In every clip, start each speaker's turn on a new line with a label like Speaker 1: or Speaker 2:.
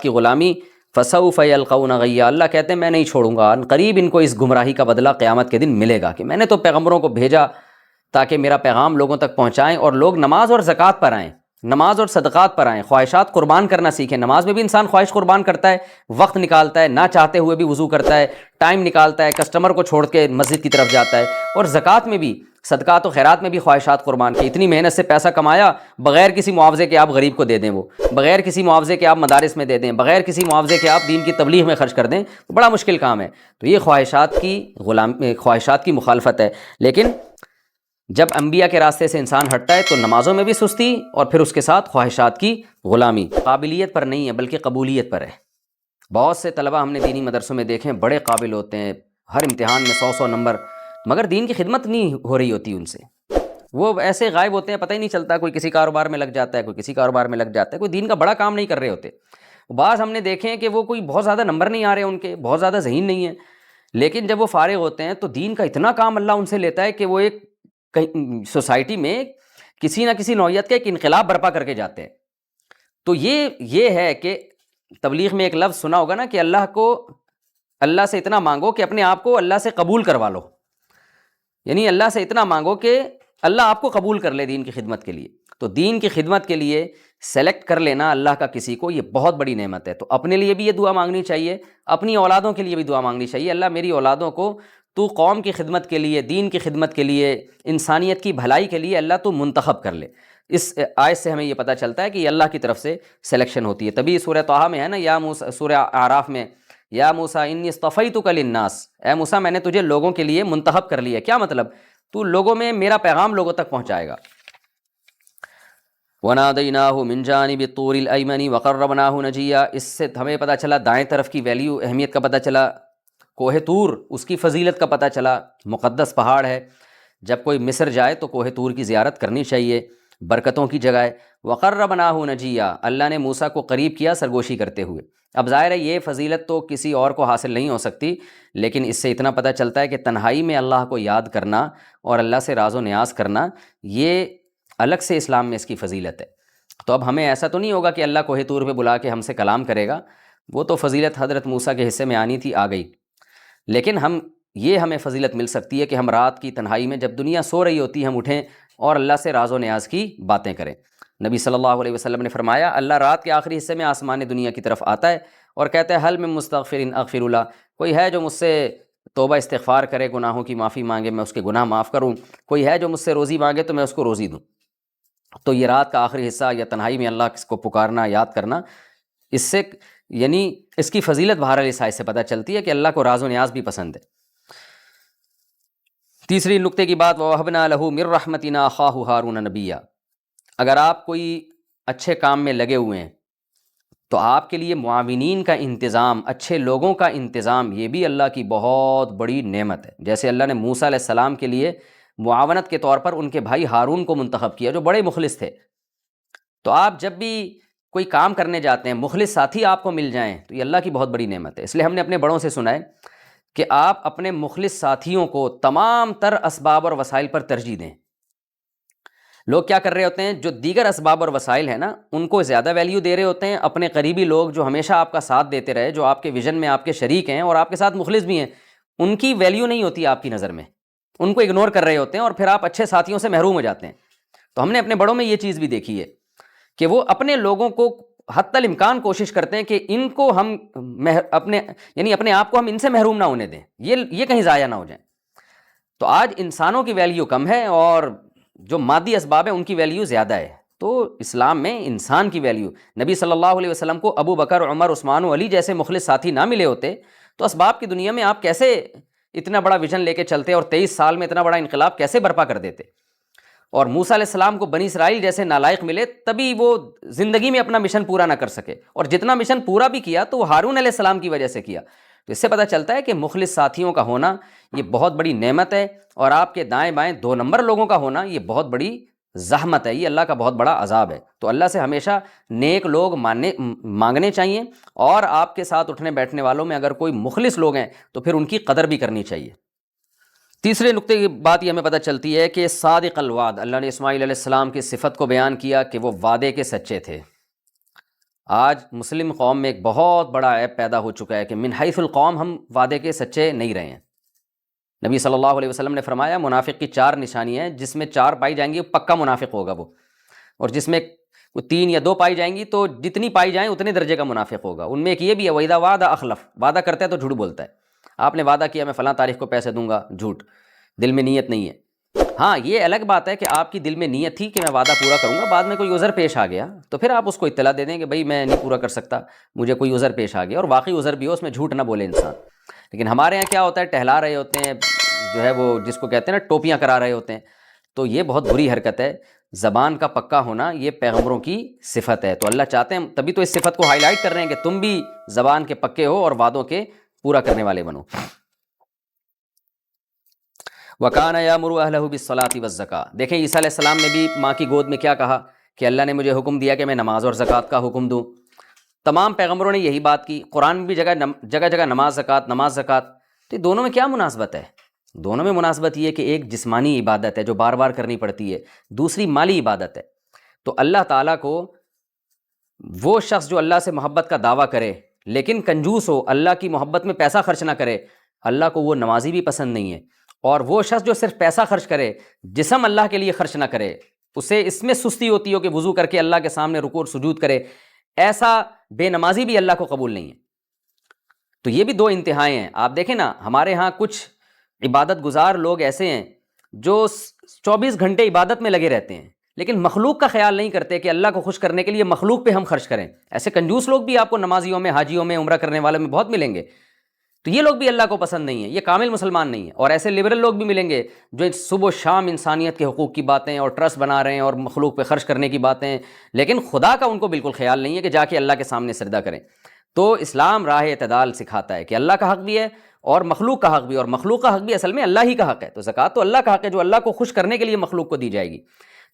Speaker 1: کی غلامی، فسوف یلقون غیا، اللہ کہتے ہیں میں نہیں چھوڑوں گا، قریب ان کو اس گمراہی کا بدلہ قیامت کے دن ملے گا، کہ میں نے تو پیغمبروں کو بھیجا تاکہ میرا پیغام لوگوں تک پہنچائیں اور لوگ نماز اور زکوٰۃ پر آئیں، نماز اور صدقات پر آئیں، خواہشات قربان کرنا سیکھیں۔ نماز میں بھی انسان خواہش قربان کرتا ہے، وقت نکالتا ہے، نہ چاہتے ہوئے بھی وضو کرتا ہے، ٹائم نکالتا ہے، کسٹمر کو چھوڑ کے مسجد کی طرف جاتا ہے، اور زکوٰۃ میں بھی، صدقات و خیرات میں بھی خواہشات قربان کی، اتنی محنت سے پیسہ کمایا، بغیر کسی معاوضے کے آپ غریب کو دے دیں، وہ بغیر کسی معاوضے کے آپ مدارس میں دے دیں، بغیر کسی معاوضے کے آپ دین کی تبلیغ میں خرچ کر دیں، تو بڑا مشکل کام ہے۔ تو یہ خواہشات کی مخالفت ہے۔ لیکن جب انبیاء کے راستے سے انسان ہٹتا ہے تو نمازوں میں بھی سستی، اور پھر اس کے ساتھ خواہشات کی غلامی۔ قابلیت پر نہیں ہے بلکہ قبولیت پر ہے۔ بہت سے طلبہ ہم نے دینی مدرسوں میں دیکھے ہیں، بڑے قابل ہوتے ہیں، ہر امتحان میں 100 نمبر، مگر دین کی خدمت نہیں ہو رہی ہوتی ان سے، وہ ایسے غائب ہوتے ہیں، پتہ ہی نہیں چلتا، کوئی کسی کاروبار میں لگ جاتا ہے، کوئی کسی کاروبار میں لگ جاتا ہے، کوئی دین کا بڑا کام نہیں کر رہے ہوتے۔ بعض ہم نے دیکھے ہیں کہ وہ کوئی بہت زیادہ نمبر نہیں آ رہے ان کے، بہت زیادہ ذہین نہیں ہے، لیکن جب وہ فارغ ہوتے ہیں تو دین کا اتنا کام اللہ ان سے لیتا ہے کہ وہ ایک سوسائٹی میں کسی نہ کسی نوعیت کا ایک انقلاب برپا کر کے جاتے ہیں۔ تو یہ ہے کہ تبلیغ میں ایک لفظ سنا ہوگا نا کہ اللہ سے اتنا مانگو کہ اپنے آپ کو اللہ سے قبول کروا لو، یعنی اللہ سے اتنا مانگو کہ اللہ آپ کو قبول کر لے دین کی خدمت کے لیے۔ تو دین کی خدمت کے لیے سلیکٹ کر لینا اللہ کا کسی کو، یہ بہت بڑی نعمت ہے۔ تو اپنے لیے بھی یہ دعا مانگنی چاہیے، اپنی اولادوں کے لیے بھی دعا مانگنی چاہیے، اللہ میری اولادوں کو تو قوم کی خدمت کے لیے، دین کی خدمت کے لیے، انسانیت کی بھلائی کے لیے اللہ تو منتخب کر لے۔ اس آیت سے ہمیں یہ پتہ چلتا ہے کہ یہ اللہ کی طرف سے سلیکشن ہوتی ہے۔ تبھی سورہ طٰہٰ میں ہے نا، یا موسیٰ، سورہ اعراف میں، یا موسیٰ انی اصطفیتک للناس، اے موسیٰ میں نے تجھے لوگوں کے لیے منتخب کر لیا۔ کیا مطلب؟ تو لوگوں میں میرا پیغام لوگوں تک پہنچائے گا۔ وَنَادَيْنَاهُ مِنْ جَانِبِ الطُّورِ الْأَيْمَنِ وَقَرَّبْنَاهُ نَجِيًّا، اس سے ہمیں پتہ چلا دائیں طرف کی ویلیو، اہمیت کا پتہ چلا، کوہ طور اس کی فضیلت کا پتہ چلا، مقدس پہاڑ ہے، جب کوئی مصر جائے تو کوہ طور کی زیارت کرنی چاہیے، برکتوں کی جگہ ہے۔ وَقَرَّبْنَاهُ نَجِيًّا، اللہ نے موسیٰ کو قریب کیا سرگوشی کرتے ہوئے۔ اب ظاہر ہے یہ فضیلت تو کسی اور کو حاصل نہیں ہو سکتی، لیکن اس سے اتنا پتہ چلتا ہے کہ تنہائی میں اللہ کو یاد کرنا اور اللہ سے راز و نیاز کرنا، یہ الگ سے اسلام میں اس کی فضیلت ہے۔ تو اب ہمیں ایسا تو نہیں ہوگا کہ اللہ کوہ طور پہ بلا کے ہم سے کلام کرے گا، وہ تو فضیلت حضرت موسیٰ کے حصے میں آنی تھی، آ گئی، لیکن ہمیں فضیلت مل سکتی ہے کہ ہم رات کی تنہائی میں جب دنیا سو رہی ہوتی ہے ہم اٹھیں اور اللہ سے راز و نیاز کی باتیں کریں۔ نبی صلی اللہ علیہ وسلم نے فرمایا اللہ رات کے آخری حصے میں آسمان دنیا کی طرف آتا ہے اور کہتا ہے حل من مستغفر اغفر له، کوئی ہے جو مجھ سے توبہ استغفار کرے، گناہوں کی معافی مانگے، میں اس کے گناہ معاف کروں، کوئی ہے جو مجھ سے روزی مانگے تو میں اس کو روزی دوں۔ تو یہ رات کا آخری حصہ یا تنہائی میں اللہ کو پکارنا، یاد کرنا، اس سے یعنی اس کی فضیلت بہرحال اس آیت سے پتہ چلتی ہے کہ اللہ کو راز و نیاز بھی پسند ہے۔ تیسری نقطے کی بات، وَوَهَبْنَا لَهُ مِن رَحْمَتِنَا أَخَاهُ هَارُونَ نَبِيًّا، اگر آپ کوئی اچھے کام میں لگے ہوئے ہیں تو آپ کے لیے معاونین کا انتظام، اچھے لوگوں کا انتظام، یہ بھی اللہ کی بہت بڑی نعمت ہے۔ جیسے اللہ نے موسیٰ علیہ السلام کے لیے معاونت کے طور پر ان کے بھائی ہارون کو منتخب کیا جو بڑے مخلص تھے۔ تو آپ جب بھی کوئی کام کرنے جاتے ہیں، مخلص ساتھی آپ کو مل جائیں تو یہ اللہ کی بہت بڑی نعمت ہے۔ اس لیے ہم نے اپنے بڑوں سے سنا ہے کہ آپ اپنے مخلص ساتھیوں کو تمام تر اسباب اور وسائل پر ترجیح دیں۔ لوگ کیا کر رہے ہوتے ہیں، جو دیگر اسباب اور وسائل ہیں نا ان کو زیادہ ویلیو دے رہے ہوتے ہیں، اپنے قریبی لوگ جو ہمیشہ آپ کا ساتھ دیتے رہے، جو آپ کے ویژن میں آپ کے شریک ہیں اور آپ کے ساتھ مخلص بھی ہیں، ان کی ویلیو نہیں ہوتی آپ کی نظر میں، ان کو اگنور کر رہے ہوتے ہیں اور پھر آپ اچھے ساتھیوں سے محروم ہو جاتے ہیں۔ تو ہم نے اپنے بڑوں میں یہ چیز بھی دیکھی ہے کہ وہ اپنے لوگوں کو حتی الامکان کوشش کرتے ہیں کہ ان کو ہم اپنے آپ کو ہم ان سے محروم نہ ہونے دیں، یہ کہیں ضائع نہ ہو جائیں۔ تو آج انسانوں کی ویلیو کم ہے اور جو مادی اسباب ہیں ان کی ویلیو زیادہ ہے۔ تو اسلام میں انسان کی ویلیو، نبی صلی اللہ علیہ وسلم کو ابو بکر، عمر، عثمان و علی جیسے مخلص ساتھی نہ ملے ہوتے تو اسباب کی دنیا میں آپ کیسے اتنا بڑا ویژن لے کے چلتے اور 23 سال میں اتنا بڑا انقلاب کیسے برپا کر دیتے؟ اور موسیٰ علیہ السلام کو بنی اسرائیل جیسے نالائق ملے تبھی وہ زندگی میں اپنا مشن پورا نہ کر سکے، اور جتنا مشن پورا بھی کیا تو وہ ہارون علیہ السلام کی وجہ سے کیا۔ تو اس سے پتہ چلتا ہے کہ مخلص ساتھیوں کا ہونا یہ بہت بڑی نعمت ہے، اور آپ کے دائیں بائیں 2 نمبر لوگوں کا ہونا یہ بہت بڑی زحمت ہے، یہ اللہ کا بہت بڑا عذاب ہے۔ تو اللہ سے ہمیشہ نیک لوگ مانگنے چاہیے، اور آپ کے ساتھ اٹھنے بیٹھنے والوں میں اگر کوئی مخلص لوگ ہیں تو پھر ان کی قدر بھی کرنی چاہیے۔ تیسرے نقطے کی بات یہ ہمیں پتہ چلتی ہے کہ صادق الوعد، اللہ نے اسماعیل علیہ السلام کی صفت کو بیان کیا کہ وہ وعدے کے سچے تھے۔ آج مسلم قوم میں ایک بہت بڑا عیب پیدا ہو چکا ہے کہ من حیث القوم ہم وعدے کے سچے نہیں رہے ہیں۔ نبی صلی اللہ علیہ وسلم نے فرمایا منافق کی 4 نشانیاں ہیں، جس میں 4 پائی جائیں گی پکا منافق ہوگا وہ، اور جس میں 3 یا 2 پائی جائیں گی تو جتنی پائی جائیں اتنے درجے کا منافق ہوگا۔ ان میں ایک یہ بھی ہے وَإِذَا وَعَدَ أَخْلَفَ، وعدہ کرتا ہے تو جھوٹ بولتا ہے۔ آپ نے وعدہ کیا میں فلاں تاریخ کو پیسے دوں گا، جھوٹ، دل میں نیت نہیں ہے۔ ہاں یہ الگ بات ہے کہ آپ کی دل میں نیت تھی کہ میں وعدہ پورا کروں گا، بعد میں کوئی عذر پیش آ گیا تو پھر آپ اس کو اطلاع دے دیں کہ بھائی میں نہیں پورا کر سکتا، مجھے کوئی عذر پیش آ گیا، اور واقعی عذر بھی ہو، اس میں جھوٹ نہ بولے انسان۔ لیکن ہمارے یہاں کیا ہوتا ہے، ٹہلا رہے ہوتے ہیں، جو ہے وہ جس کو کہتے ہیں نا ٹوپیاں کرا رہے ہوتے ہیں، تو یہ بہت بری حرکت ہے۔ زبان کا پکا ہونا یہ پیغمبروں کی صفت ہے، تو اللہ چاہتے ہیں، تبھی تو اس صفت کو ہائی لائٹ کر رہے ہیں کہ تم بھی زبان کے پکے ہو اور وعدوں کے پورا کرنے والے بنو۔ وَكَانَ يَأْمُرُ أَهْلَهُ بِالصَّلَاةِ وَالزَّكَاةِ، دیکھیں عیسیٰ علیہ السلام نے بھی ماں کی گود میں کیا کہا کہ اللہ نے مجھے حکم دیا کہ میں نماز اور زکوٰۃ کا حکم دوں۔ تمام پیغمبروں نے یہی بات کی، قرآن میں بھی جگہ جگہ نماز زکوٰۃ، تو دونوں میں کیا مناسبت ہے؟ دونوں میں مناسبت یہ کہ ایک جسمانی عبادت ہے جو بار بار کرنی پڑتی ہے، دوسری مالی عبادت ہے۔ تو اللہ تعالیٰ کو وہ شخص جو اللہ سے محبت کا دعویٰ کرے لیکن کنجوس ہو، اللہ کی محبت میں پیسہ خرچ نہ کرے، اللہ کو وہ نمازی بھی پسند نہیں ہے۔ اور وہ شخص جو صرف پیسہ خرچ کرے، جسم اللہ کے لیے خرچ نہ کرے، اسے اس میں سستی ہوتی ہو کہ وضو کر کے اللہ کے سامنے رکوع اور سجود کرے، ایسا بے نمازی بھی اللہ کو قبول نہیں ہے۔ تو یہ بھی 2 انتہائیں ہیں۔ آپ دیکھیں نا، ہمارے ہاں کچھ عبادت گزار لوگ ایسے ہیں جو 24 گھنٹے عبادت میں لگے رہتے ہیں، لیکن مخلوق کا خیال نہیں کرتے کہ اللہ کو خوش کرنے کے لیے مخلوق پہ ہم خرچ کریں۔ ایسے کنجوس لوگ بھی آپ کو نمازیوں میں، حاجیوں میں، عمرہ کرنے والوں میں بہت ملیں گے۔ تو یہ لوگ بھی اللہ کو پسند نہیں ہیں، یہ کامل مسلمان نہیں ہیں۔ اور ایسے لبرل لوگ بھی ملیں گے جو صبح و شام انسانیت کے حقوق کی باتیں اور ٹرسٹ بنا رہے ہیں اور مخلوق پہ خرچ کرنے کی باتیں، لیکن خدا کا ان کو بالکل خیال نہیں ہے کہ جا کے اللہ کے سامنے سجدہ کریں۔ تو اسلام راہ اعتدال سکھاتا ہے کہ اللہ کا حق بھی ہے اور مخلوق کا حق بھی، اور مخلوق کا حق بھی اصل میں اللہ ہی کا حق ہے۔ تو زکوٰۃ تو اللہ کا حق ہے جو اللہ کو خوش کرنے کے لیے مخلوق کو دی جائے گی۔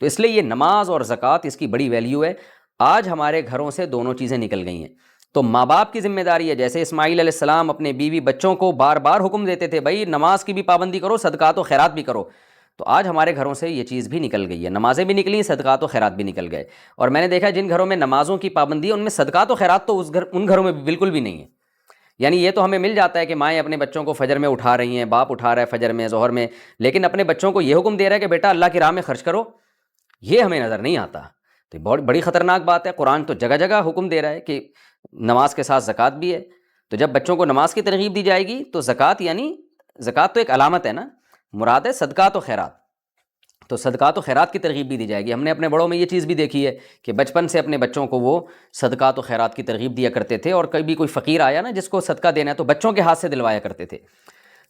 Speaker 1: تو اس لیے یہ نماز اور زکوٰۃ اس کی بڑی ویلیو ہے۔ آج ہمارے گھروں سے دونوں چیزیں نکل گئی ہیں۔ تو ماں باپ کی ذمہ داری ہے، جیسے اسماعیل علیہ السلام اپنے بیوی بچوں کو بار بار حکم دیتے تھے بھائی نماز کی بھی پابندی کرو، صدقات و خیرات بھی کرو، تو آج ہمارے گھروں سے یہ چیز بھی نکل گئی ہے، نمازیں بھی نکلیں، صدقات و خیرات بھی نکل گئے۔ اور میں نے دیکھا جن گھروں میں نمازوں کی پابندی ہے ان میں صدقات و خیرات تو ان گھروں میں بالکل بھی نہیں ہے۔ یعنی یہ تو ہمیں مل جاتا ہے کہ مائیں اپنے بچوں کو فجر میں اٹھا رہی ہیں، باپ اٹھا رہا ہے فجر میں، ظہر میں، لیکن اپنے بچوں کو یہ حکم دے رہا ہے کہ بیٹا اللہ کی راہ میں خرچ کرو، یہ ہمیں نظر نہیں آتا۔ تو بہت بڑی خطرناک بات ہے۔ قرآن تو جگہ جگہ حکم دے رہا ہے کہ نماز کے ساتھ زکوٰۃ بھی ہے۔ تو جب بچوں کو نماز کی ترغیب دی جائے گی تو زکوٰۃ، یعنی زکوٰۃ تو ایک علامت ہے نا، مراد ہے صدقات و خیرات، تو صدقات و خیرات کی ترغیب بھی دی جائے گی۔ ہم نے اپنے بڑوں میں یہ چیز بھی دیکھی ہے کہ بچپن سے اپنے بچوں کو وہ صدقات و خیرات کی ترغیب دیا کرتے تھے، اور کبھی کوئی فقیر آیا نا جس کو صدقہ دینا ہے تو بچوں کے ہاتھ سے دلوایا کرتے تھے۔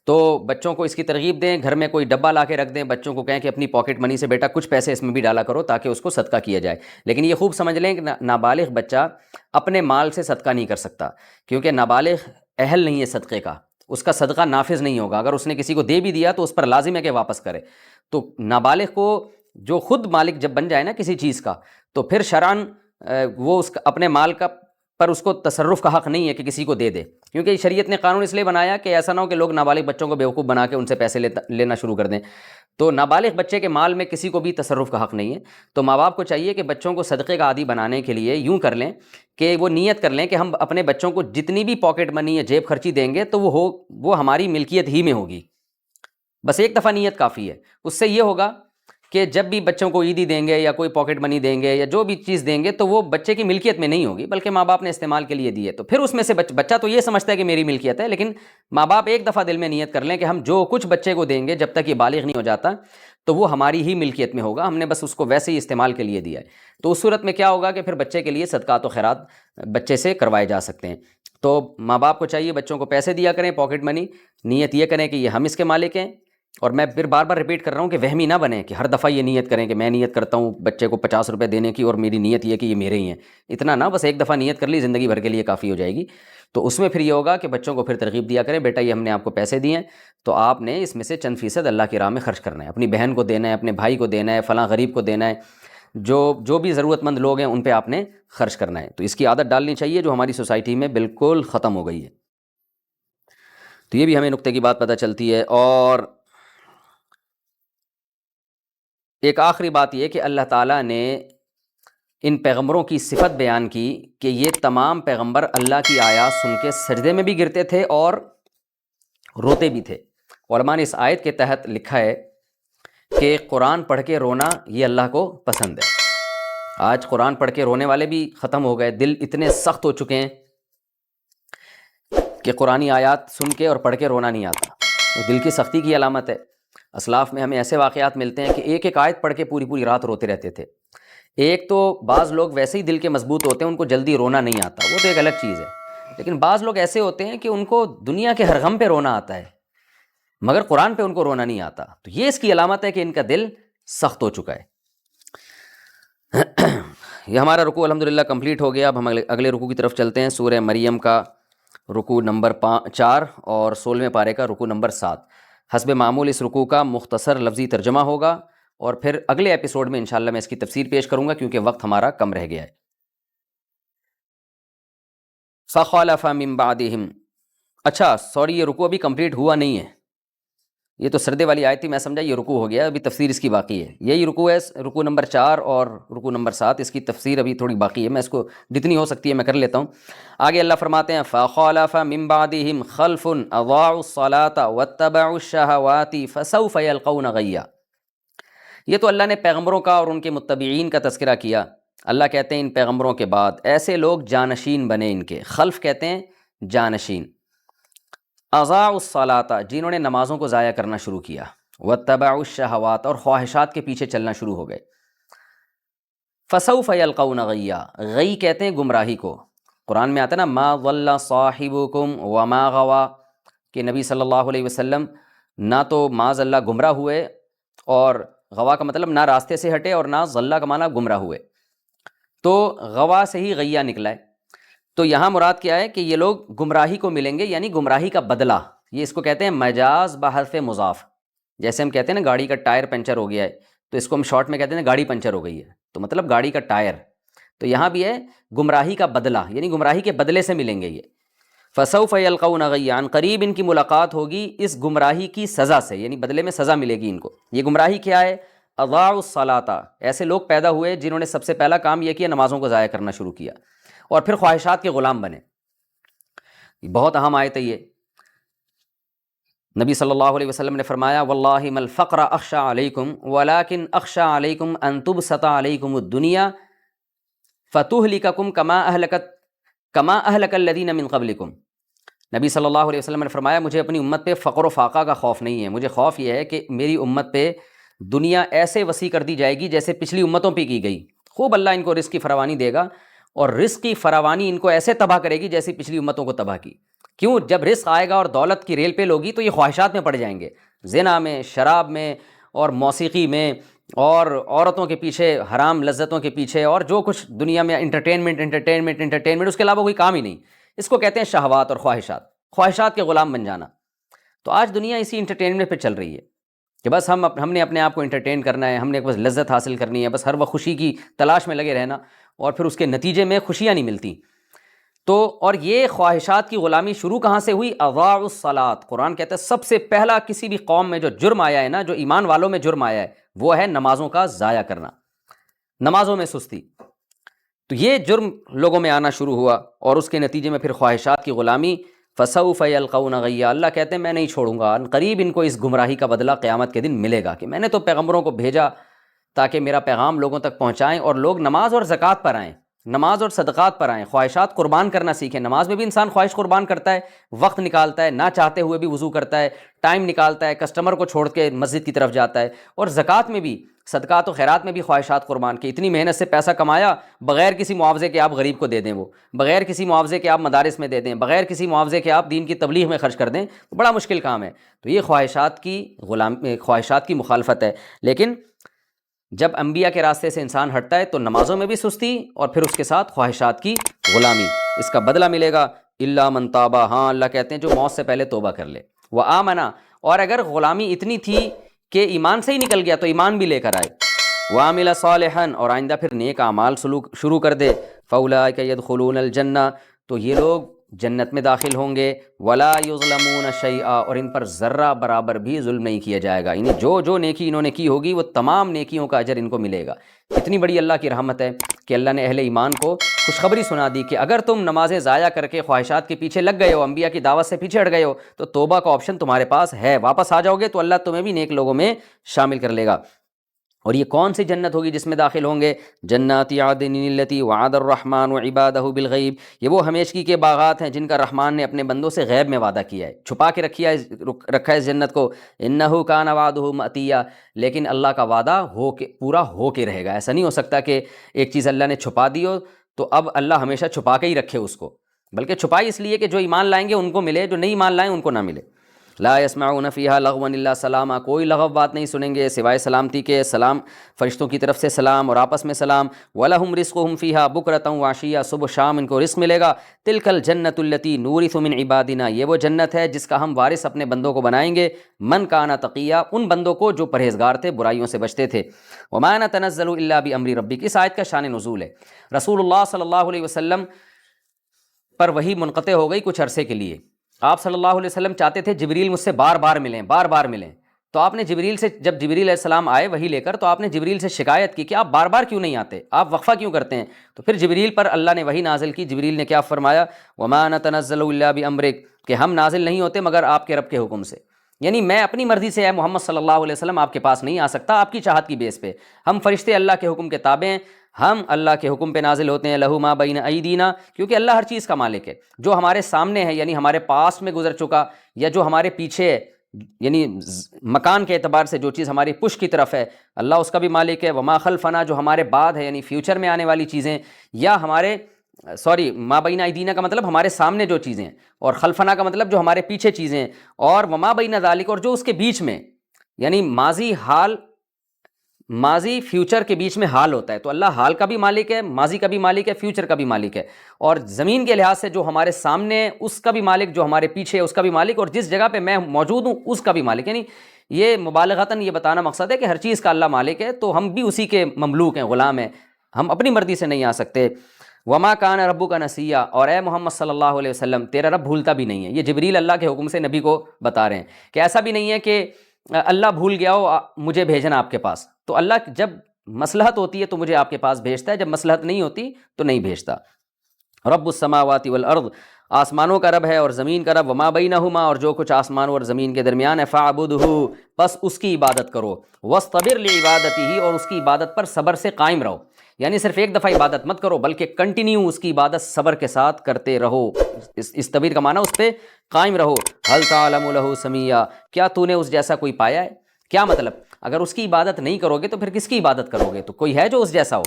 Speaker 1: تو بچوں کو اس کی ترغیب دیں، گھر میں کوئی ڈبہ لا کے رکھ دیں، بچوں کو کہیں کہ اپنی پاکٹ منی سے بیٹا کچھ پیسے اس میں بھی ڈالا کرو تاکہ اس کو صدقہ کیا جائے۔ لیکن یہ خوب سمجھ لیں کہ نابالغ بچہ اپنے مال سے صدقہ نہیں کر سکتا، کیونکہ نابالغ اہل نہیں ہے صدقے کا، اس کا صدقہ نافذ نہیں ہوگا۔ اگر اس نے کسی کو دے بھی دیا تو اس پر لازم ہے کہ واپس کرے۔ تو نابالغ کو جو خود مالک جب بن جائے نا کسی چیز کا، تو پھر شرعاً وہ اس کا اپنے مال کا پر اس کو تصرف کا حق نہیں ہے کہ کسی کو دے دے، کیونکہ شریعت نے قانون اس لیے بنایا کہ ایسا نہ ہو کہ لوگ نابالغ بچوں کو بیوقوف بنا کے ان سے پیسے لینا شروع کر دیں۔ تو نابالغ بچے کے مال میں کسی کو بھی تصرف کا حق نہیں ہے۔ تو ماں باپ کو چاہیے کہ بچوں کو صدقے کا عادی بنانے کے لیے یوں کر لیں کہ وہ نیت کر لیں کہ ہم اپنے بچوں کو جتنی بھی پاکٹ منی یا جیب خرچی دیں گے تو وہ ہماری ملکیت ہی میں ہوگی۔ بس ایک دفعہ نیت کافی ہے۔ اس سے یہ ہوگا کہ جب بھی بچوں کو عیدی دیں گے یا کوئی پاکٹ منی دیں گے یا جو بھی چیز دیں گے تو وہ بچے کی ملکیت میں نہیں ہوگی، بلکہ ماں باپ نے استعمال کے لیے دی ہے۔ تو پھر اس میں سے بچہ تو یہ سمجھتا ہے کہ میری ملکیت ہے، لیکن ماں باپ ایک دفعہ دل میں نیت کر لیں کہ ہم جو کچھ بچے کو دیں گے جب تک یہ بالغ نہیں ہو جاتا تو وہ ہماری ہی ملکیت میں ہوگا، ہم نے بس اس کو ویسے ہی استعمال کے لیے دیا ہے۔ تو اس صورت میں کیا ہوگا کہ پھر بچے کے لیے صدقات و خیرات بچے سے کروائے جا سکتے ہیں۔ تو ماں باپ کو چاہیے بچوں کو پیسے دیا کریں، پاکٹ منی، نیت یہ کریں کہ یہ ہم اس کے مالک ہیں۔ اور میں پھر بار بار ریپیٹ کر رہا ہوں کہ وہمی نہ بنیں کہ ہر دفعہ یہ نیت کریں کہ میں نیت کرتا ہوں بچے کو 50 روپے دینے کی اور میری نیت یہ کہ یہ میرے ہی ہیں، اتنا نہ، بس ایک دفعہ نیت کر لی زندگی بھر کے لیے کافی ہو جائے گی۔ تو اس میں پھر یہ ہوگا کہ بچوں کو پھر ترغیب دیا کریں، بیٹا یہ ہم نے آپ کو پیسے دیے ہیں تو آپ نے اس میں سے چند فیصد اللہ کی راہ میں خرچ کرنا ہے، اپنی بہن کو دینا ہے، اپنے بھائی کو دینا ہے، فلاں غریب کو دینا ہے، جو بھی ضرورت مند لوگ ہیں ان پہ آپ نے خرچ کرنا ہے۔ تو اس کی عادت ڈالنی چاہیے جو ہماری سوسائٹی میں بالکل ختم ہو گئی ہے۔ تو یہ بھی ہمیں نقطے کی بات پتہ چلتی ہے۔ اور ایک آخری بات یہ کہ اللہ تعالیٰ نے ان پیغمبروں کی صفت بیان کی کہ یہ تمام پیغمبر اللہ کی آیات سن کے سجدے میں بھی گرتے تھے اور روتے بھی تھے۔ علماء نے اس آیت کے تحت لکھا ہے کہ قرآن پڑھ کے رونا یہ اللہ کو پسند ہے۔ آج قرآن پڑھ کے رونے والے بھی ختم ہو گئے، دل اتنے سخت ہو چکے ہیں کہ قرآنی آیات سن کے اور پڑھ کے رونا نہیں آتا، وہ دل کی سختی کی علامت ہے۔ اسلاف میں ہمیں ایسے واقعات ملتے ہیں کہ ایک ایک آیت پڑھ کے پوری پوری رات روتے رہتے تھے۔ ایک تو بعض لوگ ویسے ہی دل کے مضبوط ہوتے ہیں، ان کو جلدی رونا نہیں آتا، وہ تو ایک الگ چیز ہے، لیکن بعض لوگ ایسے ہوتے ہیں کہ ان کو دنیا کے ہر غم پہ رونا آتا ہے مگر قرآن پہ ان کو رونا نہیں آتا، تو یہ اس کی علامت ہے کہ ان کا دل سخت ہو چکا ہے۔ یہ ہمارا رکوع الحمدللہ کمپلیٹ ہو گیا۔ اب ہم اگلے رکوع کی طرف چلتے ہیں۔ سورہ مریم کا رکوع نمبر 4 اور 16ویں پارے کا رکوع نمبر 7۔ حسب معمول اس رکوع کا مختصر لفظی ترجمہ ہوگا اور پھر اگلے ایپیسوڈ میں انشاءاللہ میں اس کی تفسیر پیش کروں گا کیونکہ وقت ہمارا کم رہ گیا ہے۔ فَخَلَفَ مِن بَعْدِهِمْ، اچھا سوری، یہ رکوع ابھی کمپلیٹ ہوا نہیں ہے، یہ تو سردے والی آیت تھی، میں سمجھا یہ رکوع ہو گیا، ابھی تفسیر اس کی باقی ہے۔ یہی رکوع ہے، رکوع نمبر 4 اور رکوع نمبر 7، اس کی تفسیر ابھی تھوڑی باقی ہے، میں اس کو جتنی ہو سکتی ہے میں کر لیتا ہوں۔ آگے اللہ فرماتے ہیں فَخَلَفَ مِن بَعْدِهِمْ خَلْفٌ أَضَاعُوا الصَّلَاةَ وَاتَّبَعُوا الشَّهَوَاتِ فَسَوْفَ يَلْقَوْنَ غَيًّا۔ یہ تو اللہ نے پیغمبروں کا اور ان کے متبعین کا تذکرہ کیا۔ اللہ کہتے ہیں ان پیغمبروں کے بعد ایسے لوگ جانشین بنے، ان کے خلف کہتے ہیں جانشین۔ اضاعوا الصلاۃ، جنہوں نے نمازوں کو ضائع کرنا شروع کیا، واتبعوا الشہوات، اور خواہشات کے پیچھے چلنا شروع ہو گئے۔ فسوف یلقون غیا، غی کہتے ہیں گمراہی کو۔ قرآن میں آتا ہے نا ما ضل صاحبکم وما غوا، کہ نبی صلی اللہ علیہ وسلم نہ تو معاذ اللہ گمراہ ہوئے، اور غوا کا مطلب نہ راستے سے ہٹے، اور نہ ضلہ کا معنی گمراہ ہوئے، تو غوا سے ہی غیا نکلا ہے۔ تو یہاں مراد کیا ہے کہ یہ لوگ گمراہی کو ملیں گے، یعنی گمراہی کا بدلہ۔ یہ اس کو کہتے ہیں مجاز بحرف مضاف۔ جیسے ہم کہتے ہیں نا گاڑی کا ٹائر پنچر ہو گیا ہے، تو اس کو ہم شارٹ میں کہتے ہیں گاڑی پنچر ہو گئی ہے، تو مطلب گاڑی کا ٹائر۔ تو یہاں بھی ہے گمراہی کا بدلہ، یعنی گمراہی کے بدلے سے ملیں گے یہ۔ فسوف یلقون غیا، عن قریب ان کی ملاقات ہوگی اس گمراہی کی سزا سے، یعنی بدلے میں سزا ملے گی ان کو۔ یہ گمراہی کیا ہے؟ اضاعوا الصلاۃ، ایسے لوگ پیدا ہوئے جنہوں نے سب سے پہلا کام یہ کیا نمازوں کو ضائع کرنا شروع کیا، اور پھر خواہشات کے غلام بنے۔ بہت اہم آیت ہے یہ۔ نبی صلی اللہ علیہ وسلم نے فرمایا واللہ ما الفقر اخشى علیکم ولکن اخشى علیکم ان تبسط علیکم الدنیا فتہلککم کما اہلک الذین من قبلکم۔ نبی صلی اللہ علیہ وسلم نے فرمایا مجھے اپنی امت پہ فقر و فاقہ کا خوف نہیں ہے، مجھے خوف یہ ہے کہ میری امت پہ دنیا ایسے وسیع کر دی جائے گی جیسے پچھلی امتوں پہ کی گئی۔ خوب اللہ ان کو رزق کی فراوانی دے گا، اور رزق کی فراوانی ان کو ایسے تباہ کرے گی جیسی پچھلی امتوں کو تباہ کی۔ کیوں؟ جب رزق آئے گا اور دولت کی ریل پہ لوگی تو یہ خواہشات میں پڑ جائیں گے، زنا میں، شراب میں، اور موسیقی میں، اور عورتوں کے پیچھے، حرام لذتوں کے پیچھے، اور جو کچھ دنیا میں انٹرٹینمنٹ، اس کے علاوہ کوئی کام ہی نہیں۔ اس کو کہتے ہیں شہوات اور خواہشات کے غلام بن جانا۔ تو آج دنیا اسی انٹرٹینمنٹ پہ چل رہی ہے کہ بس ہم نے اپنے آپ کو انٹرٹین کرنا ہے، ہم نے بس لذت حاصل کرنی ہے، بس ہر وقت خوشی کی تلاش میں لگے رہنا، اور پھر اس کے نتیجے میں خوشیاں نہیں ملتی۔ تو اور یہ خواہشات کی غلامی شروع کہاں سے ہوئی؟ اضاعوا الصلاۃ۔ قرآن کہتا ہے سب سے پہلا کسی بھی قوم میں جو جرم آیا ہے نا، جو ایمان والوں میں جرم آیا ہے، وہ ہے نمازوں کا ضائع کرنا، نمازوں میں سستی۔ تو یہ جرم لوگوں میں آنا شروع ہوا، اور اس کے نتیجے میں پھر خواہشات کی غلامی۔ فسوف یلقون غیا، اللہ کہتے ہیں میں نہیں چھوڑوں گا، ان قریب ان کو اس گمراہی کا بدلہ قیامت کے دن ملے گا، کہ میں نے تو پیغمبروں کو بھیجا تاکہ میرا پیغام لوگوں تک پہنچائیں، اور لوگ نماز اور زکوٰۃ پر آئیں، نماز اور صدقات پر آئیں، خواہشات قربان کرنا سیکھیں۔ نماز میں بھی انسان خواہش قربان کرتا ہے، وقت نکالتا ہے، نہ چاہتے ہوئے بھی وضو کرتا ہے، ٹائم نکالتا ہے، کسٹمر کو چھوڑ کے مسجد کی طرف جاتا ہے، اور زکوٰۃ میں بھی، صدقات و خیرات میں بھی خواہشات قربان کی۔ اتنی محنت سے پیسہ کمایا، بغیر کسی معاوضے کے آپ غریب کو دے دیں، وہ بغیر کسی معاوضے کے آپ مدارس میں دے دیں، بغیر کسی معاوضے کے آپ دین کی تبلیغ میں خرچ کر دیں، تو بڑا مشکل کام ہے۔ تو یہ خواہشات کی مخالفت ہے۔ لیکن جب انبیاء کے راستے سے انسان ہٹتا ہے تو نمازوں میں بھی سستی، اور پھر اس کے ساتھ خواہشات کی غلامی، اس کا بدلہ ملے گا۔ الا من تاب، ہاں اللہ کہتے ہیں جو موت سے پہلے توبہ کر لے، وآمن، اور اگر غلامی اتنی تھی کہ ایمان سے ہی نکل گیا تو ایمان بھی لے کر آئے، وعمل صالحا، اور آئندہ پھر نیک اعمال شروع کر دے، فاولئک یدخلون الجنہ، تو یہ لوگ جنت میں داخل ہوں گے، ولا یظلمون شیئا، اور ان پر ذرہ برابر بھی ظلم نہیں کیا جائے گا، یعنی جو جو نیکی انہوں نے کی ہوگی وہ تمام نیکیوں کا اجر ان کو ملے گا۔ اتنی بڑی اللہ کی رحمت ہے کہ اللہ نے اہل ایمان کو خوشخبری سنا دی کہ اگر تم نمازیں ضائع کر کے خواہشات کے پیچھے لگ گئے ہو، انبیاء کی دعوت سے پیچھے ہٹ گئے ہو، تو توبہ کا آپشن تمہارے پاس ہے، واپس آ جاؤ گے تو اللہ تمہیں بھی نیک لوگوں میں شامل کر لے گا۔ اور یہ کون سی جنت ہوگی جس میں داخل ہوں گے؟ جنات عدن التی وعد الرحمن عبادہ بالغیب، یہ وہ ہمیشگی کے باغات ہیں جن کا رحمان نے اپنے بندوں سے غیب میں وعدہ کیا ہے، چھپا کے رکھا ہے اس جنت کو۔ انہ کان وعدہ مأتیا، لیکن اللہ کا وعدہ پورا ہو کے رہے گا۔ ایسا نہیں ہو سکتا کہ ایک چیز اللہ نے چھپا دی ہو تو اب اللہ ہمیشہ چھپا کے ہی رکھے اس کو، بلکہ چھپائی اس لیے کہ جو ایمان لائیں گے ان کو ملے، جو نہیں ایمان لائیں ان کو نہ ملے۔ لا يسمعون فيها لغوا الا سلاما، کوئی لغو بات نہیں سنیں گے سوائے سلامتی کے، سلام فرشتوں کی طرف سے سلام اور آپس میں سلام۔ ولہم رزقہم فیہا بکرۃ وعشیا، صبح شام ان کو رزق ملے گا۔ تلک الجنۃ التی نورث من عبادنا، یہ وہ جنت ہے جس کا ہم وارث اپنے بندوں کو بنائیں گے۔ من کان تقیا، ان بندوں کو جو پرہیزگار تھے، برائیوں سے بچتے تھے۔ وما نتنزل الا بامر ربک، اس آیت کا شان نزول ہے، رسول اللہ صلی اللہ علیہ وسلم پر وحی منقطع ہو گئی کچھ عرصے کے لیے۔ آپ صلی اللہ علیہ وسلم چاہتے تھے جبریل مجھ سے بار بار ملیں، تو آپ نے جبریل سے، جب جبریل علیہ السلام آئے وحی لے کر، تو آپ نے جبریل سے شکایت کی کہ آپ بار بار کیوں نہیں آتے، آپ وقفہ کیوں کرتے ہیں؟ تو پھر جبریل پر اللہ نے وحی نازل کی۔ جبریل نے کیا فرمایا؟ وما نتنزل الا بامرک، کہ ہم نازل نہیں ہوتے مگر آپ کے رب کے حکم سے، یعنی میں اپنی مرضی سے اے محمد صلی اللہ علیہ وسلم آپ کے پاس نہیں آ سکتا، آپ کی چاہت کی بیس پہ۔ ہم فرشتے اللہ کے حکم کے تابع ہیں، ہم اللہ کے حکم پہ نازل ہوتے ہیں۔ لہو ما بین ایدینا، کیونکہ اللہ ہر چیز کا مالک ہے، جو ہمارے سامنے ہے یعنی ہمارے پاس میں گزر چکا، یا جو ہمارے پیچھے ہے یعنی مکان کے اعتبار سے جو چیز ہماری پشت کی طرف ہے، اللہ اس کا بھی مالک ہے۔ وما خلفنا، جو ہمارے بعد ہے یعنی فیوچر میں آنے والی چیزیں، یا ہمارے ما بین ایدینا کا مطلب ہمارے سامنے جو چیزیں ہیں، اور خلفنا کا مطلب جو ہمارے پیچھے چیزیں ہیں، اور وما بین ذالک، اور جو اس کے بیچ میں، یعنی ماضی فیوچر کے بیچ میں حال ہوتا ہے، تو اللہ حال کا بھی مالک ہے، ماضی کا بھی مالک ہے، فیوچر کا بھی مالک ہے، اور زمین کے لحاظ سے جو ہمارے سامنے ہے اس کا بھی مالک، جو ہمارے پیچھے ہے اس کا بھی مالک، اور جس جگہ پہ میں موجود ہوں اس کا بھی مالک۔ یعنی یہ مبالغتاً یہ بتانا مقصد ہے کہ ہر چیز کا اللہ مالک ہے، تو ہم بھی اسی کے مملوک ہیں، غلام ہیں، ہم اپنی مرضی سے نہیں آ سکتے۔ وما کان ربک نسیا، اور اے محمد صلی اللہ علیہ وسلم تیرا رب بھولتا بھی نہیں ہے۔ یہ جبریل اللہ کے حکم سے نبی کو بتا رہے ہیں کہ ایسا بھی نہیں ہے کہ اللہ بھول گیا ہو مجھے بھیجنا آپ کے پاس، تو اللہ جب مصلحت ہوتی ہے تو مجھے آپ کے پاس بھیجتا ہے، جب مصلحت نہیں ہوتی تو نہیں بھیجتا۔ رب السماوات والارض، آسمانوں کا رب ہے اور زمین کا رب، وما بینہما، اور جو کچھ آسمانوں اور زمین کے درمیان ہے، فاعبدہ، بس اس کی عبادت کرو، واصطبر لعبادتہ، اور اس کی عبادت پر صبر سے قائم رہو، یعنی صرف ایک دفعہ عبادت مت کرو بلکہ کنٹینیو اس کی عبادت صبر کے ساتھ کرتے رہو۔ استبر کا معنی اس پہ قائم رہو۔ هل تعلم له سمیا، کیا تو نے اس جیسا کوئی پایا ہے؟ کیا مطلب؟ اگر اس کی عبادت نہیں کرو گے تو پھر کس کی عبادت کرو گے؟ تو کوئی ہے جو اس جیسا ہو؟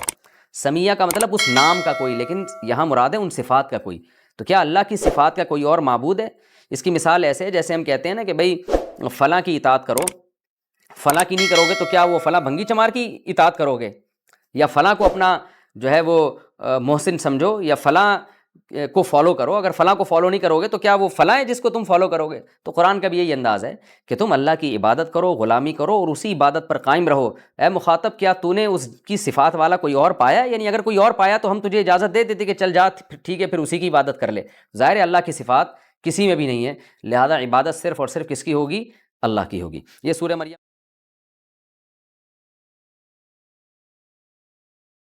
Speaker 1: سمیہ کا مطلب اس نام کا کوئی، لیکن یہاں مراد ہے ان صفات کا کوئی۔ تو کیا اللہ کی صفات کا کوئی اور معبود ہے؟ اس کی مثال ایسے ہے جیسے ہم کہتے ہیں نا کہ بھئی فلاں کی اطاعت کرو، فلاں کی نہیں کرو گے تو کیا وہ فلاں بھنگی چمار کی اطاعت کرو گے؟ یا فلاں کو اپنا جو ہے وہ محسن سمجھو، یا فلاں کو فالو کرو، اگر فلاں کو فالو نہیں کرو گے تو کیا وہ فلاں ہے جس کو تم فالو کرو گے؟ تو قرآن کا بھی یہی انداز ہے کہ تم اللہ کی عبادت کرو، غلامی کرو، اور اسی عبادت پر قائم رہو۔ اے مخاطب، کیا تو نے اس کی صفات والا کوئی اور پایا؟ یعنی اگر کوئی اور پایا تو ہم تجھے اجازت دے دیتے کہ چل جا ٹھیک ہے پھر اسی کی عبادت کر لے۔ ظاہر ہے اللہ کی صفات کسی میں بھی نہیں ہے، لہذا عبادت صرف اور صرف کس کی ہوگی؟ اللہ کی ہوگی۔ یہ سورہ مریم